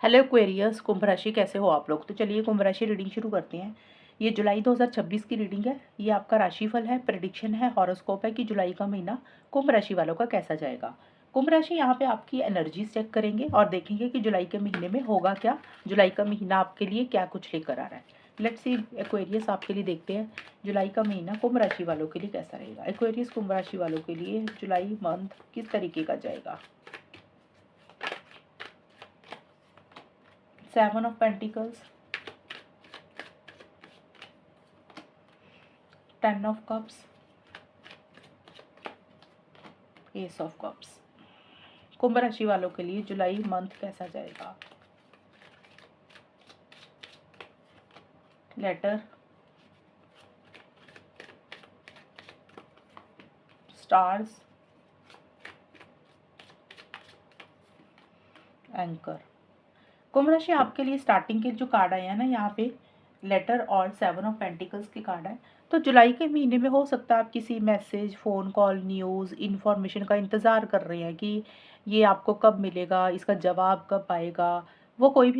Hello Aquarius, कुंभ राशि कैसे हो आप लोग। तो चलिए कुंभ राशि रीडिंग शुरू करते हैं। ये जुलाई 2026 की रीडिंग है। ये आपका राशिफल है, प्रेडिक्शन है, हॉरोस्कोप है कि जुलाई का महीना कुंभ राशि वालों का कैसा जाएगा। कुंभ राशि यहाँ पे आपकी एनर्जी चेक करेंगे और देखेंगे कि जुलाई के महीने में होगा क्या, जुलाई का महीना आपके लिए क्या कुछ लेकर आ रहा है। लेट्स सी एक्वेरियस आपके लिए देखते हैं जुलाई का महीना कुंभ राशि वालों के लिए कैसा रहेगा। एक्वेरियस कुंभ राशि वालों के लिए जुलाई मंथ किस तरीके का जाएगा। 7 of pentacles, 10 of cups, ace of cups. कुंभ राशि वालों के लिए जुलाई मंथ कैसा जाएगा। Letter, stars, anchor. कुंभ राशि आपके लिए स्टार्टिंग के जो कार्ड आए हैं ना, यहाँ पे लेटर और 7 ऑफ पेंटिकल्स के कार्ड है। तो जुलाई के महीने में हो सकता है आप किसी message, phone call, news, information का इंतज़ार कर रहे हैं कि ये आपको कब मिलेगा, इसका जवाब कब आएगा। वो कोई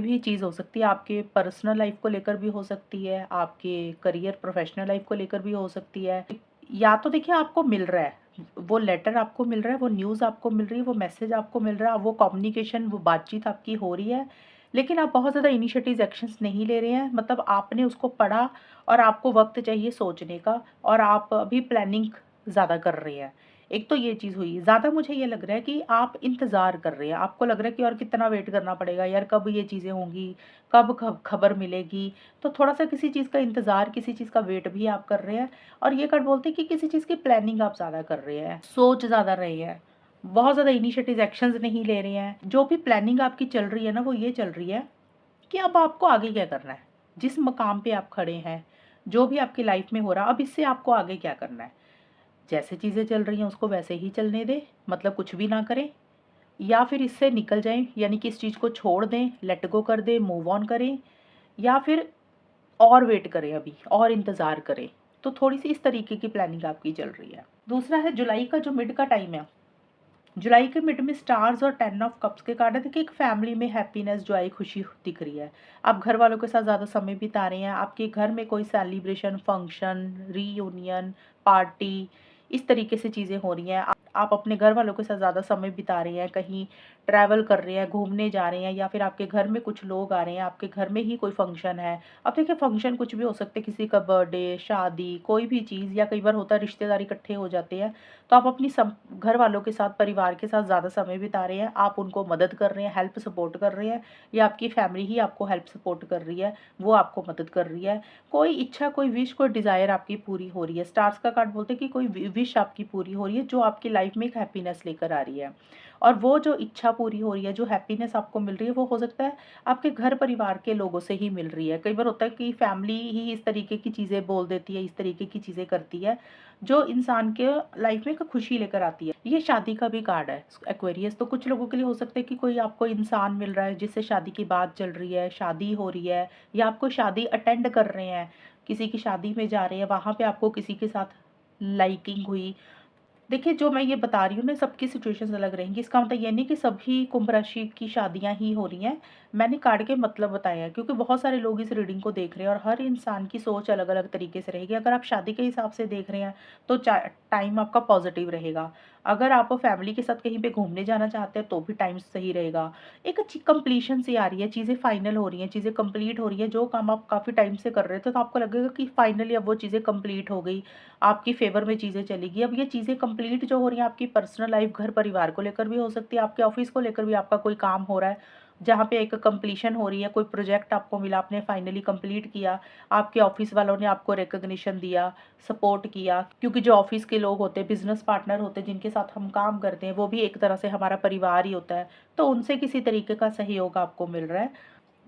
भी चीज़ हो सकती है, आपके पर्सनल लाइफ को लेकर भी हो सकती है, आपके करियर प्रोफेशनल लाइफ को लेकर भी हो सकती है। या तो देखिए आपको मिल रहा है, वो लेटर आपको मिल रहा है, वो न्यूज़ आपको मिल रही है, वो मैसेज आपको मिल रहा है, वो कम्युनिकेशन, वो बातचीत आपकी हो रही है, लेकिन आप बहुत ज़्यादा इनिशिएटिव एक्शंस नहीं ले रहे हैं। मतलब आपने उसको पढ़ा और आपको वक्त चाहिए सोचने का, और आप अभी प्लानिंग ज़्यादा कर रहे हैं। एक तो ये चीज़ हुई। ज़्यादा मुझे ये लग रहा है कि आप इंतज़ार कर रहे हैं, आपको लग रहा है कि और कितना वेट करना पड़ेगा यार, कब ये चीज़ें होंगी, कब खबर मिलेगी। तो थोड़ा सा किसी चीज़ का इंतज़ार, किसी चीज़ का वेट भी आप कर रहे हैं। और ये कार्ड बोलते हैं कि किसी चीज़ की प्लानिंग आप ज़्यादा कर रहे हैं, सोच ज़्यादा रहे हैं, बहुत ज़्यादा इनिशिएटिव एक्शंस नहीं ले रहे हैं। जो भी प्लानिंग आपकी चल रही है ना, वो ये चल रही है कि अब आपको आगे क्या करना है। जिस मकाम पे आप खड़े हैं, जो भी आपकी लाइफ में हो रहा, अब इससे आपको आगे क्या करना है। जैसे चीज़ें चल रही हैं उसको वैसे ही चलने दें, मतलब कुछ भी ना करें, या फिर इससे निकल जाएं, यानी कि इस चीज़ को छोड़ दें, लेट गो कर दें, मूव ऑन करें, या फिर और वेट करें, अभी और इंतज़ार करें। तो थोड़ी-सी इस तरीके की प्लानिंग आपकी चल रही है। दूसरा है जुलाई का जो मिड का टाइम है। जुलाई के मिड में स्टार्स और 10 ऑफ कप्स के कार्ड है। देखिए एक फैमिली में हैप्पीनेस, जॉय, खुशी दिख रही है। आप घर वालों के साथ ज़्यादा समय बिता रहे हैं। आपके घर में कोई सेलिब्रेशन, फंक्शन, रीयूनियन, पार्टी, इस तरीके से चीज़ें हो रही हैं। आप अपने घर वालों के साथ ज़्यादा समय बिता रहे हैं, कहीं ट्रैवल कर रहे हैं, घूमने जा रहे हैं, या फिर आपके घर में कुछ लोग आ रहे हैं, आपके घर में ही कोई फंक्शन है। अब देखिए फंक्शन कुछ भी हो सकते हैं, किसी का बर्थडे, शादी, कोई भी चीज़, या कई बार होता है रिश्तेदार इकट्ठे हो जाते हैं। तो आप अपनी घर वालों के साथ, परिवार के साथ ज़्यादा समय बिता रहे हैं, आप उनको मदद कर रहे हैं, हेल्प सपोर्ट कर रहे हैं, या आपकी फैमिली ही आपको हेल्प सपोर्ट कर रही है, वो आपको मदद कर रही है। कोई इच्छा, कोई विश, कोई डिज़ायर आपकी पूरी हो रही है। स्टार्स का कार्ड बोलते हैं कि कोई विश आपकी पूरी हो रही है, जो आपकी लाइफ में एक हैप्पीनेस लेकर आ रही है। और वो जो इच्छा पूरी हो रही है, जो हैप्पीनेस आपको मिल रही है, वो हो सकता है आपके घर परिवार के लोगों से ही मिल रही है। कई बार होता है कि फैमिली ही इस तरीके की चीज़ें बोल देती है, इस तरीके की चीज़ें करती है, जो इंसान के लाइफ में एक खुशी लेकर आती है। ये शादी का भी कार्ड है एक्वेरियस। तो कुछ लोगों के लिए हो सकता है कि कोई आपको इंसान मिल रहा है जिससे शादी की बात चल रही है, शादी हो रही है, या आपको शादी अटेंड कर रहे हैं, किसी की शादी में जा रहे हैं, वहाँ पे आपको किसी के साथ लाइकिंग हुई। देखिए जो मैं ये बता रही हूँ ना, सबकी सिचुएशंस अलग रहेंगी। इसका मतलब ये नहीं कि सभी कुंभ राशि की शादियां ही हो रही हैं। मैंने कार्ड के मतलब बताया है क्योंकि बहुत सारे लोग इस रीडिंग को देख रहे हैं और हर इंसान की सोच अलग अलग तरीके से रहेगी। अगर आप शादी के हिसाब से देख रहे हैं तो टाइम आपका पॉजिटिव रहेगा। अगर आप फैमिली के साथ कहीं पे घूमने जाना चाहते हैं तो भी टाइम सही रहेगा। एक अच्छी कंप्लीशन सी आ रही है, चीज़ें फाइनल हो रही हैं, चीज़ें कंप्लीट हो रही हैं। जो काम आप काफ़ी टाइम से कर रहे थे तो आपको लगेगा कि फाइनली अब वो चीज़ें कंप्लीट हो गई, आपकी फेवर में चीज़ें चलेगी। अब ये चीज़ें कंप्लीट जो हो रही हैं, आपकी पर्सनल लाइफ, घर परिवार को लेकर भी हो सकती है, आपके ऑफिस को लेकर भी आपका कोई काम हो रहा है जहाँ पे एक कंप्लीशन हो रही है। कोई प्रोजेक्ट आपको मिला, आपने फाइनली कंप्लीट किया, आपके ऑफिस वालों ने आपको रिकॉग्निशन दिया, सपोर्ट किया, क्योंकि जो ऑफिस के लोग होते हैं, बिजनेस पार्टनर होते हैं, जिनके साथ हम काम करते हैं, वो भी एक तरह से हमारा परिवार ही होता है। तो उनसे किसी तरीके का सहयोग आपको मिल रहा है।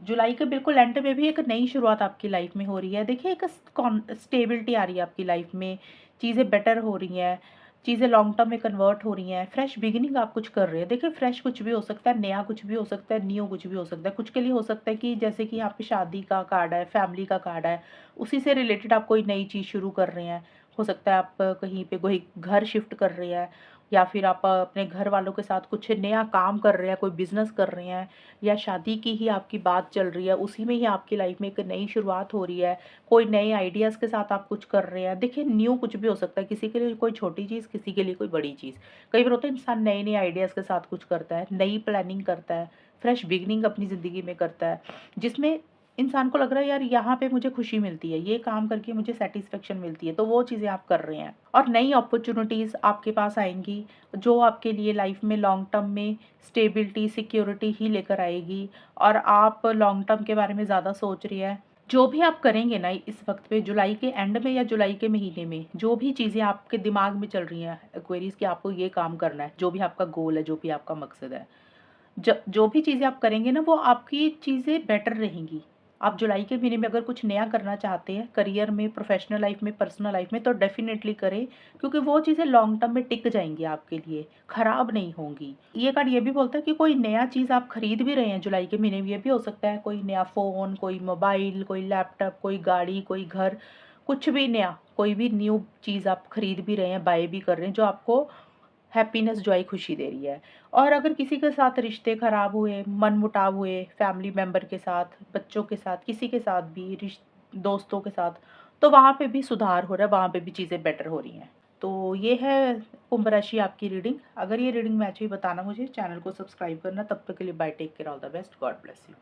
जुलाई के बिल्कुल एंड में भी एक नई शुरुआत आपकी लाइफ में हो रही है। देखिए एक स्टेबिलिटी आ रही है आपकी लाइफ में, चीज़ें बेटर हो रही हैं, चीज़ें लॉन्ग टर्म में कन्वर्ट हो रही हैं, फ्रेश बिगिनिंग आप कुछ कर रहे हैं। देखिए फ्रेश कुछ भी हो सकता है, नया कुछ भी हो सकता है, न्यू कुछ भी हो सकता है। कुछ के लिए हो सकता है कि जैसे कि यहाँ पे शादी का कार्ड है, फैमिली का कार्ड है, उसी से रिलेटेड आप कोई नई चीज़ शुरू कर रहे हैं। हो सकता है आप कहीं पे कोई घर शिफ्ट कर रहे हैं, या फिर आप अपने घर वालों के साथ कुछ नया काम कर रहे हैं, कोई बिज़नेस कर रहे हैं, या शादी की ही आपकी बात चल रही है, उसी में ही आपकी लाइफ में एक नई शुरुआत हो रही है, कोई नए आइडियाज़ के साथ आप कुछ कर रहे हैं। देखिए न्यू कुछ भी हो सकता है, किसी के लिए कोई छोटी चीज़, किसी के लिए कोई बड़ी चीज़। कई बार होता है इंसान नए-नए आइडियाज़ के साथ कुछ करता है, नई प्लानिंग करता है, फ्रेश बिगिनिंग अपनी ज़िंदगी में करता है, जिसमें इंसान को लग रहा है यार यहाँ पे मुझे खुशी मिलती है, ये काम करके मुझे सैटिस्फैक्शन मिलती है, तो वो चीज़ें आप कर रहे हैं। और नई अपॉर्च्युनिटीज़ आपके पास आएँगी, जो आपके लिए लाइफ में लॉन्ग टर्म में स्टेबिलिटी, सिक्योरिटी ही लेकर आएगी, और आप लॉन्ग टर्म के बारे में ज़्यादा सोच रही हैं। जो भी आप करेंगे ना इस वक़्त पे, जुलाई के एंड में या जुलाई के महीने में, जो भी चीज़ें आपके दिमाग में चल रही हैं क्वेरीज़ कि आपको ये काम करना है, जो भी आपका गोल है, जो भी आपका मकसद है, जो भी चीज़ें आप करेंगे ना वो आपकी चीज़ें बेटर रहेंगी। आप जुलाई के महीने में अगर कुछ नया करना चाहते हैं करियर में, प्रोफ़ेशनल लाइफ़ में, पर्सनल लाइफ़ में, तो डेफ़िनेटली करें, क्योंकि वो चीज़ें लॉन्ग टर्म में टिक जाएँगी आपके लिए, खराब नहीं होंगी। ये कार्ड ये भी बोलता है कि कोई नया चीज़ आप खरीद भी रहे हैं जुलाई के महीने में, ये भी हो सकता है कोई नया फ़ोन, कोई मोबाइल, कोई लैपटॉप, कोई गाड़ी, कोई घर, कुछ भी नया, कोई भी न्यू चीज़ आप खरीद भी रहे हैं, बाय भी कर रहे हैं, जो आपको हैप्पीनेस, जॉय, खुशी दे रही है। और अगर किसी के साथ रिश्ते खराब हुए, मनमुटाव हुए, फैमिली मेंबर के साथ, बच्चों के साथ, किसी के साथ भी, दोस्तों के साथ, तो वहाँ पे भी सुधार हो रहा है, वहाँ पे भी चीज़ें बेटर हो रही हैं। तो ये है कुंभ राशि आपकी रीडिंग। अगर ये रीडिंग मैच हुई बताना मुझे, चैनल को सब्सक्राइब करना। तब तक के लिए bye, take care, all the best, God bless you.